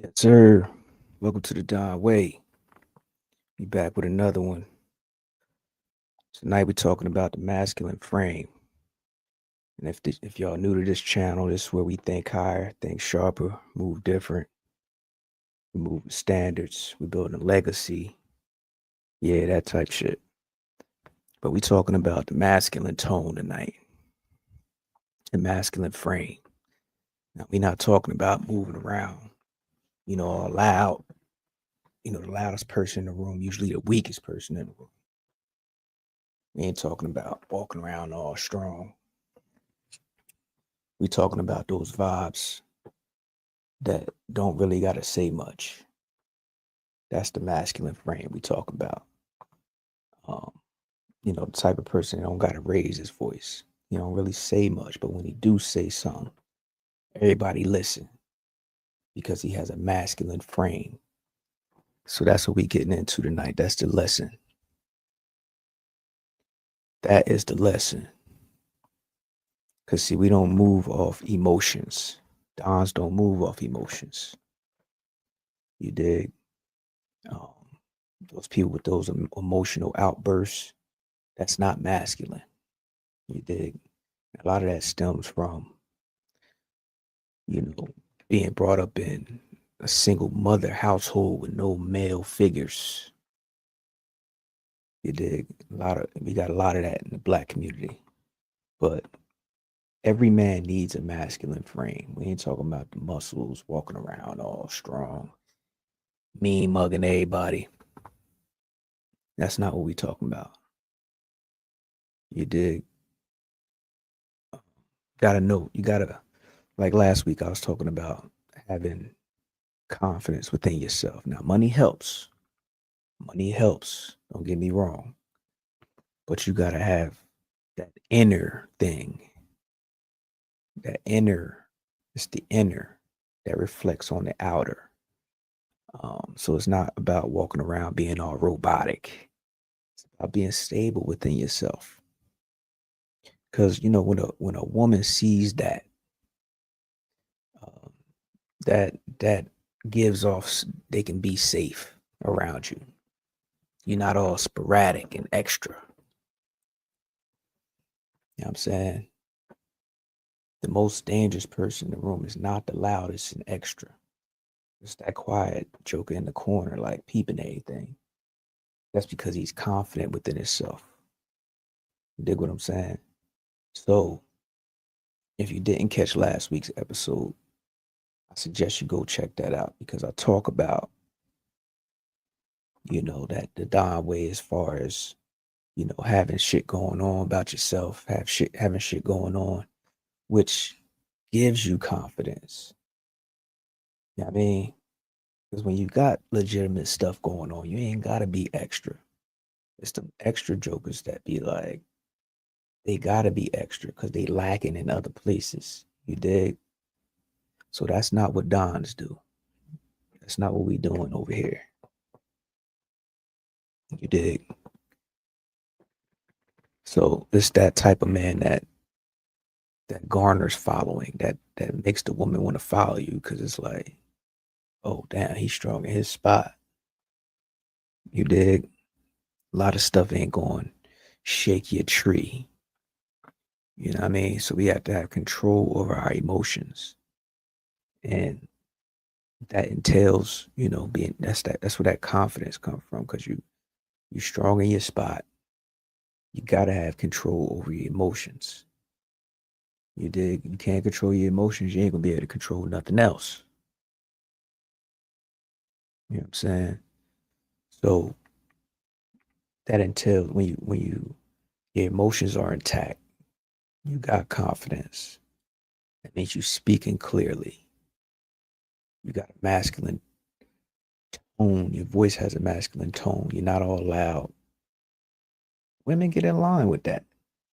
Yes, sir. Welcome to the Don Way. Be back with another one. Tonight we're talking about the masculine frame. And if y'all new to this channel, this is where we think higher, think sharper, move different, we move with standards, we build a legacy. Yeah, that type shit. But we talking about the masculine tone tonight, the masculine frame. Now we're not talking about moving around, all loud. The loudest person in the room, usually the weakest person in the room. We ain't talking about walking around all strong. We talking about those vibes that don't really gotta say much. That's the masculine frame we talk about. Um, the type of person that don't gotta raise his voice. He don't really say much, but when he do say something, everybody listen because he has a masculine frame. So that's what we getting into tonight. That's the lesson. That is the lesson. Cause see, we don't move off emotions. Dons don't move off emotions. You dig? Um, those people with those emotional outbursts, that's not masculine. You dig? A lot of that stems from, you know, being brought up in a single mother household with no male figures. You dig? We got a lot of that in the black community. But every man needs a masculine frame. We ain't talking about the muscles walking around all strong, mean mugging everybody. That's not what we talking about. You dig? Gotta know. You gotta, like last week, I was talking about having confidence within yourself. Now, money helps. Money helps. Don't get me wrong. But you gotta have that inner thing. That inner, it's the inner that reflects on the outer. So it's not about walking around being all robotic. It's about being stable within yourself. Because when a woman sees that, um, that gives off they can be safe around you. You're not all sporadic and extra. You know what I'm saying? The most dangerous person in the room is not the loudest and extra. It's that quiet joker in the corner, like peeping anything. That's because he's confident within himself. You dig what I'm saying? So, if you didn't catch last week's episode, I suggest you go check that out because I talk about, that the Don way as far as, having shit going on about yourself, having shit going on, which gives you confidence. You know what I mean? Because when you got legitimate stuff going on, you ain't gotta be extra. It's the extra jokers that be like, they gotta be extra because they lacking in other places. You dig? So that's not what Dons do. That's not what we doing over here. You dig? So it's that type of man that garners following, that makes the woman want to follow you because it's like, oh damn, he's strong in his spot. You dig? A lot of stuff ain't going shake your tree. You know what I mean? So we have to have control over our emotions. And that entails, being that's where that confidence comes from because you strong in your spot. You gotta have control over your emotions. You dig? You can't control your emotions, you ain't gonna be able to control nothing else. You know what I'm saying? So that entails when your emotions are intact, you got confidence. That means you speaking clearly. You got a masculine tone. Your voice has a masculine tone. You're not all loud. Women get in line with that.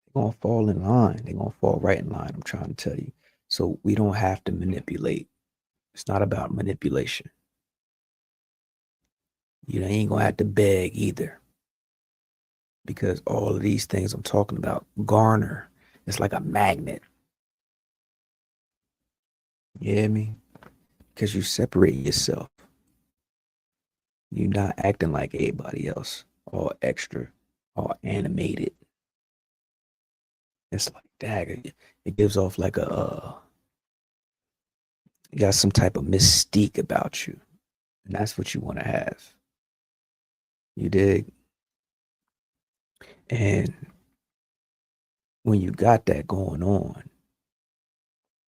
They're gonna fall in line. They're gonna fall right in line. I'm trying to tell you. So we don't have to manipulate. It's not about manipulation. You ain't gonna have to beg either. Because all of these things I'm talking about garner. It's like a magnet. You hear me? because you separate yourself. You're not acting like everybody else, all extra, all animated. It's like that. It gives off like you got some type of mystique about you, and that's what you want to have. You dig? And when you got that going on,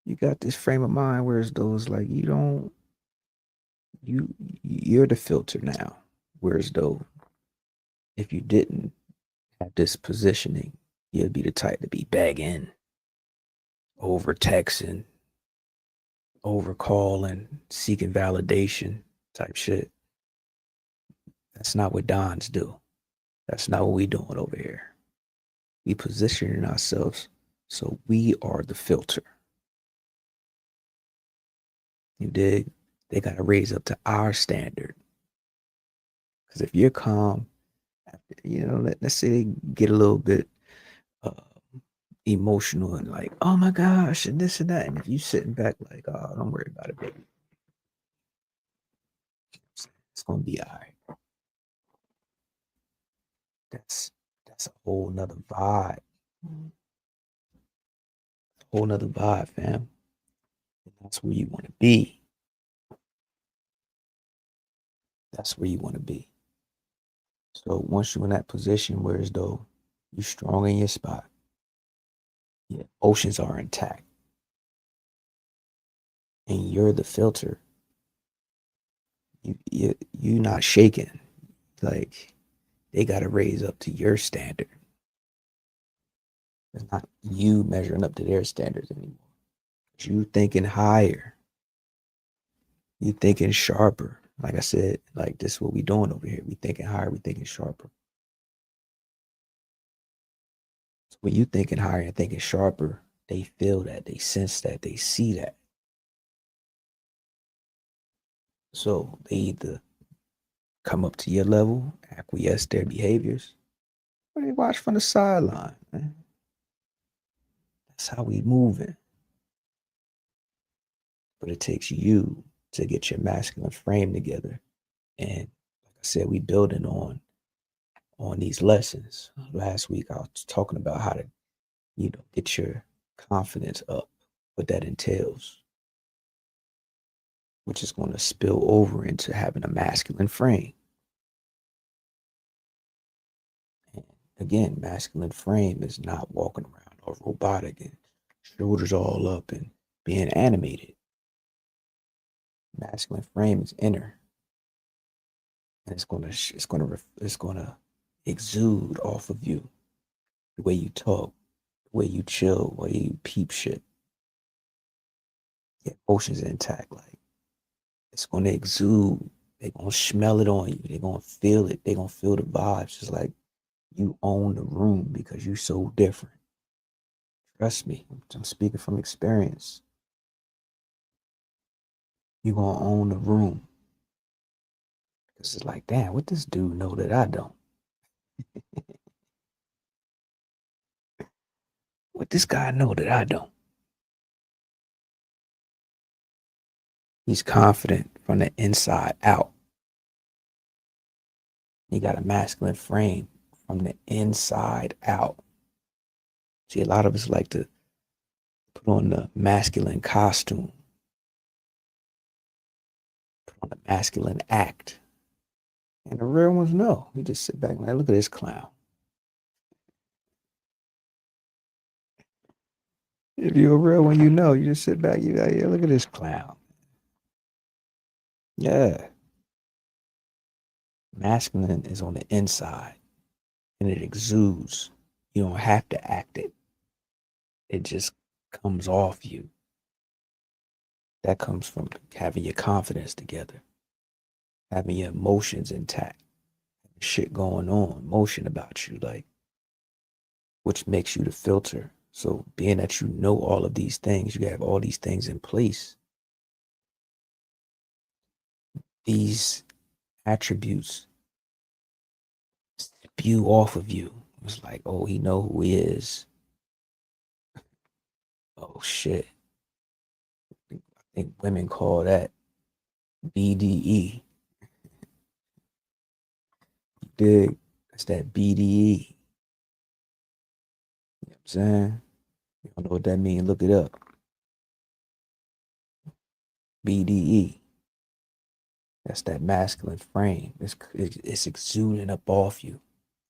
you got this frame of mind where it's those like you don't you're the filter now. Whereas though if you didn't have this positioning, you'd be the type to be begging, over texting, over calling, seeking validation type shit. That's not what Dons do. That's not what we doing over here. We positioning ourselves so we are the filter. You dig? They gotta raise up to our standard. Because if you're calm, let's say they get a little bit uh, emotional and like, oh my gosh, and this and that. And if you sitting back like, oh, don't worry about it, baby. It's gonna be all right. That's a whole nother vibe. Whole nother vibe, fam. And that's where you want to be. That's where you want to be. So once you're in that position where as though you're strong in your spot, your emotions are intact, and you're the filter, you're not shaking. Like they gotta raise up to your standard. It's not you measuring up to their standards anymore. You thinking higher. You thinking sharper. Like I said, like this is what we doing over here. We thinking higher, we thinking sharper. So when you thinking higher and thinking sharper, they feel that, they sense that, they see that. So they either come up to your level, acquiesce their behaviors, or they watch from the sideline, man. That's how we moving. But it takes you to get your masculine frame together. And like I said, we building on these lessons. Last week I was talking about how to, get your confidence up, what that entails, which is going to spill over into having a masculine frame. And again, masculine frame is not walking around all robotic and shoulders all up and being animated. Masculine frame is inner, and it's gonna exude off of you. The way you talk, the way you chill, the way you peep shit. Your emotions intact. Like it's gonna exude. They're gonna smell it on you. They're gonna feel it. They're gonna feel the vibes. Just like you own the room because you're so different. Trust me, I'm speaking from experience. You're gonna own the room. Cause it's like, damn, what this dude know that I don't? What this guy know that I don't? He's confident from the inside out. He got a masculine frame from the inside out. See, a lot of us like to put on the masculine costume, put on the masculine act. And the real ones know. You just sit back and like, look at this clown. If you're a real one, you just sit back, you like, yeah, look at this clown. Yeah. Masculine is on the inside and it exudes. You don't have to act it. It just comes off you. That comes from having your confidence together, having your emotions intact, shit going on, motion about you, like which makes you the filter. So being that you know all of these things, you have all these things in place. These attributes spew off of you. It's like, oh, he know who he is. Oh shit. I think women call that BDE. You dig? That's that BDE. You know what I'm saying? You don't know what that means? Look it up. BDE. That's that masculine frame. It's exuding up off you.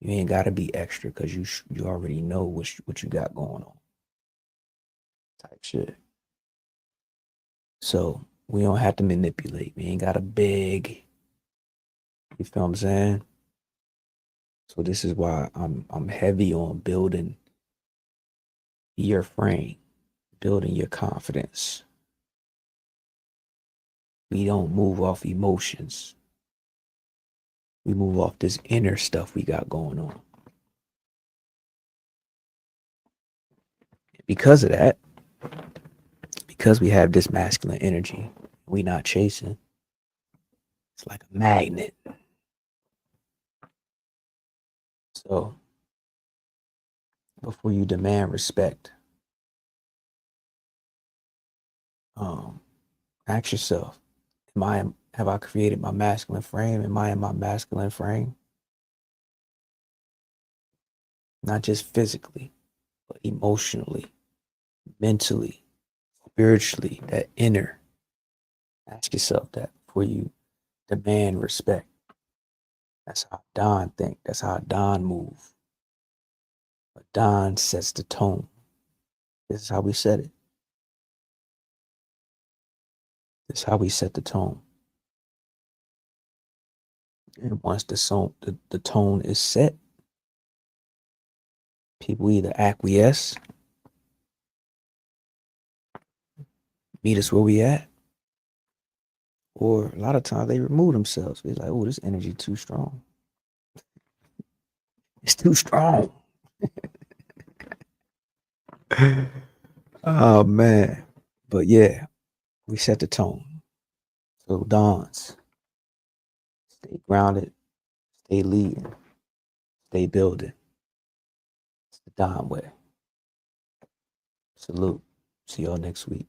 You ain't gotta be extra because you already know what you got going on. Type shit. So we don't have to manipulate. We ain't got to beg. You feel what I'm saying? So this is why I'm heavy on building your frame, building your confidence. We don't move off emotions. We move off this inner stuff we got going on. Because of that, because we have this masculine energy, we not chasing. It's like a magnet. So before you demand respect, um, ask yourself, have I created my masculine frame? Am I in my masculine frame? Not just physically, but emotionally, mentally, spiritually, that inner. Ask yourself that before you demand respect. That's how Don think. That's how Don move. But Don sets the tone. This is how we set it. This is how we set the tone. And once the tone is set, people either acquiesce, meet us where we at, or a lot of times they remove themselves. They're like, oh, this energy too strong. It's too strong. Oh man. But yeah, we set the tone. So Dons, stay grounded, stay leading, stay building. It's the Don way. Salute. See y'all next week.